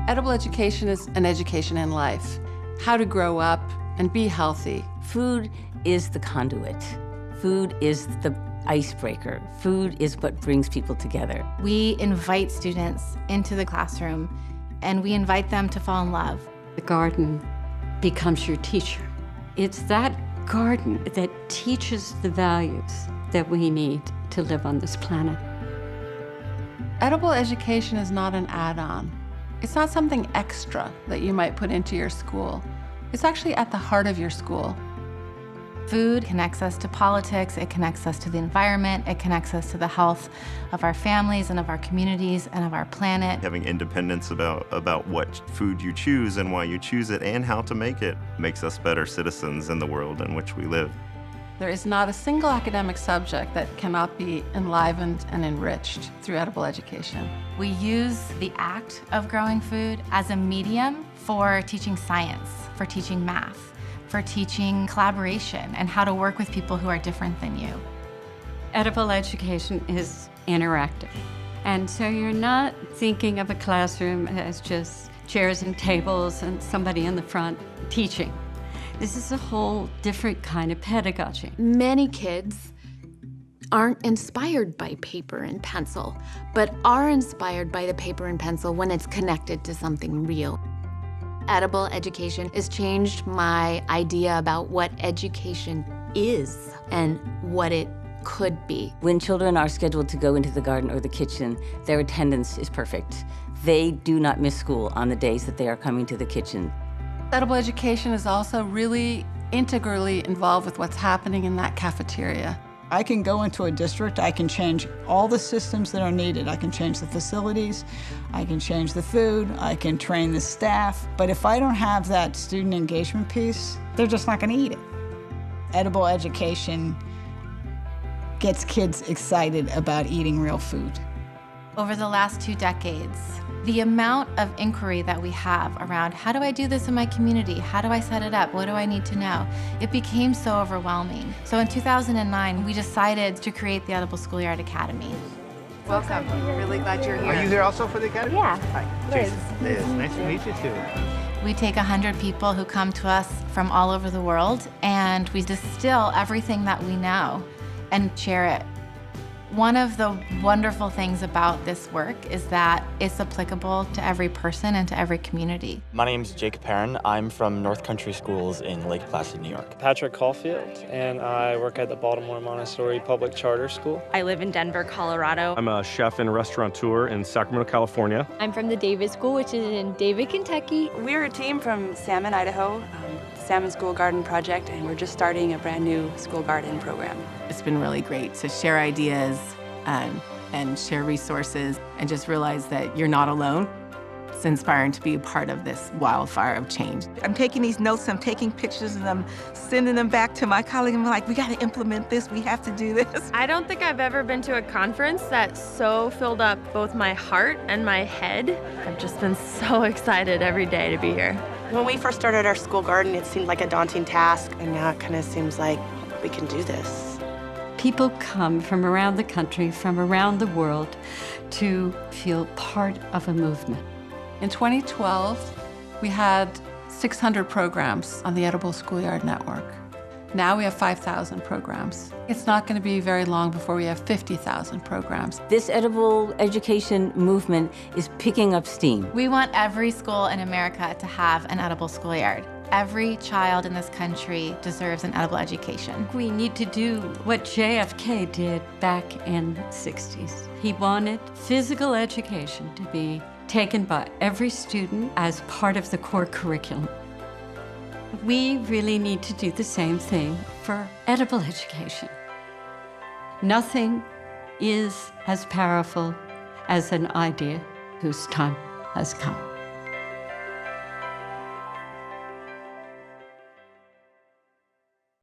Edible education is an education in life, how to grow up and be healthy. Food is the conduit. Food is the icebreaker. Food is what brings people together. We invite students into the classroom, and we invite them to fall in love. The garden becomes your teacher. It's that garden that teaches the values that we need to live on this planet. Edible education is not an add-on. It's not something extra that you might put into your school. It's actually at the heart of your school. Food connects us to politics, it connects us to the environment, it connects us to the health of our families and of our communities and of our planet. Having independence about what food you choose and why you choose it and how to make it makes us better citizens in the world in which we live. There is not a single academic subject that cannot be enlivened and enriched through edible education. We use the act of growing food as a medium for teaching science, for teaching math, for teaching collaboration and how to work with people who are different than you. Edible education is interactive. And so you're not thinking of a classroom as just chairs and tables and somebody in the front teaching. This is a whole different kind of pedagogy. Many kids aren't inspired by paper and pencil, but are inspired by the paper and pencil when it's connected to something real. Edible education has changed my idea about what education is and what it could be. When children are scheduled to go into the garden or the kitchen, their attendance is perfect. They do not miss school on the days that they are coming to the kitchen. Edible education is also really integrally involved with what's happening in that cafeteria. I can go into a district, I can change all the systems that are needed. I can change the facilities, I can change the food, I can train the staff. But if I don't have that student engagement piece, they're just not gonna eat it. Edible education gets kids excited about eating real food. Over the last 2 decades, the amount of inquiry that we have around how do I do this in my community? How do I set it up? What do I need to know? It became so overwhelming. So in 2009, we decided to create the Edible Schoolyard Academy. Welcome. Really glad you're here. Are you here also for the academy? Yeah. Hi, Jason. Liz. Nice to meet you too. We take 100 people who come to us from all over the world, and we distill everything that we know and share it. One of the wonderful things about this work is that it's applicable to every person and to every community. My name's Jake Perrin. I'm from North Country Schools in Lake Placid, New York. Patrick Caulfield, and I work at the Baltimore Montessori Public Charter School. I live in Denver, Colorado. I'm a chef and restaurateur in Sacramento, California. I'm from the Davis School, which is in David, Kentucky. We're a team from Salmon, Idaho, Salmon School Garden Project, and we're just starting a brand new school garden program. It's been really great to share ideas and share resources and just realize that you're not alone. It's inspiring to be a part of this wildfire of change. I'm taking these notes, I'm taking pictures, and I'm sending them back to my colleague. I'm like, we gotta implement this, we have to do this. I don't think I've ever been to a conference that so filled up both my heart and my head. I've just been so excited every day to be here. When we first started our school garden, it seemed like a daunting task, and now it kind of seems like we can do this. People come from around the country, from around the world, to feel part of a movement. In 2012, we had 600 programs on the Edible Schoolyard Network. Now we have 5,000 programs. It's not going to be very long before we have 50,000 programs. This edible education movement is picking up steam. We want every school in America to have an edible schoolyard. Every child in this country deserves an edible education. We need to do what JFK did back in the 60s. He wanted physical education to be taken by every student as part of the core curriculum. We really need to do the same thing for edible education. Nothing is as powerful as an idea whose time has come.